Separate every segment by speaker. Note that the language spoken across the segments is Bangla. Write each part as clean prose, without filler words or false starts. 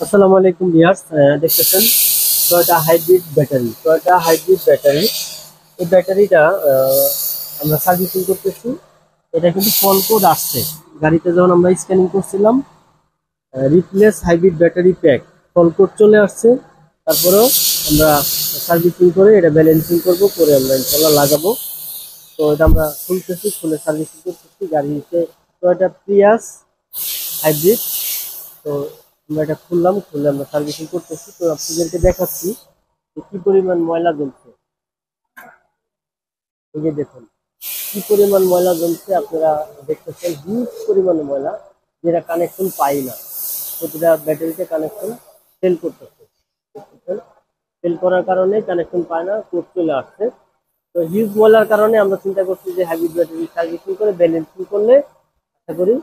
Speaker 1: আসসালামু আলাইকুম ভিউয়ার্স, দেখতেছেন টয়োটা হাইব্রিড ব্যাটারি। এই ব্যাটারিটা আমরা সার্ভিসিং করতেছি। এটা কিন্তু ফল কোড আসছে গাড়িতে, যখন আমরা স্ক্যানিং করছিলাম রিপ্লেস হাইব্রিড ব্যাটারি প্যাক ফল কোড চলে আসছে। তারপরেও আমরা সার্ভিসিং করে এটা ব্যালেন্সিং করব, করে আমরা ইনশাল্লাহ লাগাবো। তো এটা আমরা খুলতেছি, খুলে সার্ভিসিং করতেছি। গাড়িতে টয়োটা প্রিয়াস হাইব্রিড। তো আমরা এটা খুললাম, খুলে আমরা সার্ভিসিং করতেছি। তো আপনাদেরকে দেখাচ্ছি যে কি পরিমাণ ময়লা জমছে। এই যে দেখুন কি পরিমাণ ময়লা জমছে, আপনারা দেখতেছেন হিউজ পরিমাণে ময়লা, যেটা কানেকশন পাই না। প্রতিটা ব্যাটারিতে কানেকশন ফেল করতেছে, ফেল করার কারণে কানেকশন পায় না, কোড চলে আসছে। তো হিউজ ময়লার কারণে আমরা চিন্তা করছি যে হাইব্রিড ব্যাটারি সার্ভিসিং করে ব্যালেন্সিং করলে আশা করি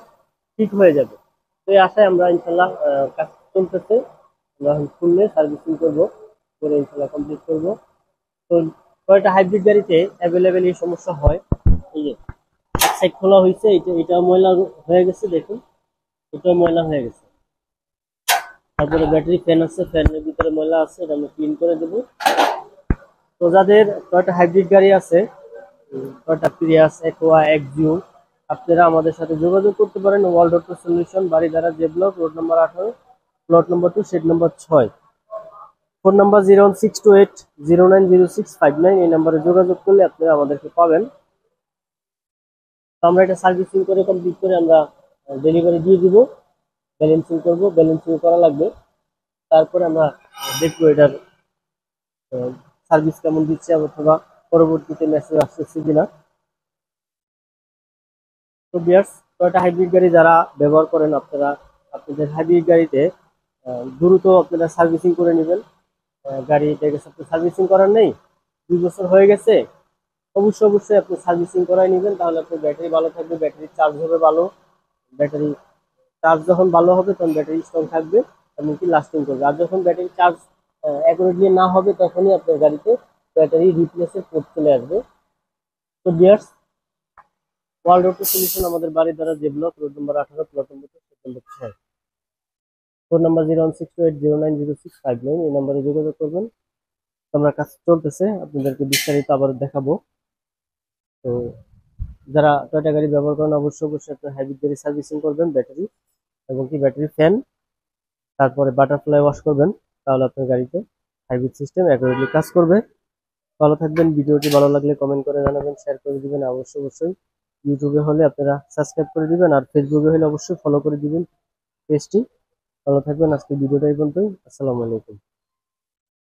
Speaker 1: ঠিক হয়ে যাবে। তো এই আশায় আমরা ইনশাল্লাহ কাজ চলতেছে। আমরা এখন খুললে সার্ভিসিং করবো, করে ইনশাল্লাহ কমপ্লিট করবো। তো কয়েকটা হাইব্রিড গাড়িতে অ্যাভেলেবেল এই সমস্যা হয়। এই যে এক সাইড খোলা হয়েছে, এটা ময়লা হয়ে গেছে, দেখুন এটাও ময়লা হয়ে গেছে। তারপরে ব্যাটারি ফ্যান আছে, ফ্যানের ভিতরে ময়লা আছে, এটা আমরা ক্লিন করে দেবো। তো যাদের কয়েকটা হাইব্রিড গাড়ি আছে, টয়োটা প্রিয়াস, অ্যাকোয়া, এক্সিও, আপনারা আমাদের সাথে যোগাযোগ করতে পারেন। World auto solution, Baridhara J block, road number 18, plot number 2, shed number 6। Phone number 01628090659। এই নাম্বারে যোগাযোগ করলে আপনারা আমাদেরকে পাবেন। তো আমরা এটা সার্ভিসিং করে কমপ্লিট করে আমরা ডেলিভারি দিয়ে দিব। ব্যালেন্সিং করব, ব্যালেন্সিং করা লাগবে। তারপরে আমরা দেখবো এটার সার্ভিস কেমন দিচ্ছে, অথবা পরবর্তীতে মেসেজ আসতেছে কিনা। তো বিয়ার্স, টয়োটা হাইব্রিড গাড়ি যারা ব্যবহার করেন, আপনারা আপনাদের হাইব্রিড গাড়িতে দ্রুত আপনারা সার্ভিসিং করে নেবেন। গাড়ি দেখে সার্ভিসিং করার নেই, 2 বছর হয়ে গেছে, অবশ্যই আপনি সার্ভিসিং করাই নেবেন। তাহলে আপনার ব্যাটারি ভালো থাকবে, ব্যাটারি চার্জ হবে ভালো। ব্যাটারি চার্জ যখন ভালো হবে তখন ব্যাটারি স্ট্রং থাকবে, এমনকি লাস্টিং করবে। আর যখন ব্যাটারি চার্জ অ্যাকুরেটলি না হবে, তখনই আপনার গাড়িতে ব্যাটারি রিপ্লেসের কোড চলে আসবে। তো বিয়ার্স, ওয়ার্ল্ড অটো সলিউশন, আমাদের বাড়ির দ্বারা J block, road number 18, plot number 2, shed number 6। Phone number 01628090659। এই নাম্বারে যোগাযোগ করবেন। আমরা কাজ চলতেছে, আপনাদেরকে বিস্তারিত আবার দেখাবো। তো যারা টয়োটা গাড়ি ব্যবহার করেন, অবশ্যই আপনার হাইব্রিড গাড়ি সার্ভিসিং করবেন, ব্যাটারি এবং কি ব্যাটারি ফ্যান, তারপরে বাটারফ্লাই ওয়াশ করবেন। তাহলে আপনার গাড়িতে হাইব্রিড সিস্টেম অ্যাকুরেটলি কাজ করবে। ভালো থাকবেন। ভিডিওটি ভালো লাগলে কমেন্ট করে জানাবেন, শেয়ার করে দিবেন। অবশ্যই ইউটিউবে হলে আপনারা সাবস্ক্রাইব করে দিবেন, আর ফেসবুকে হলে অবশ্যই ফলো করে দিবেন পেজটি। ভালো থাকবেন। আজকে ভিডিওটা এই পর্যন্তই। আসসালামু আলাইকুম।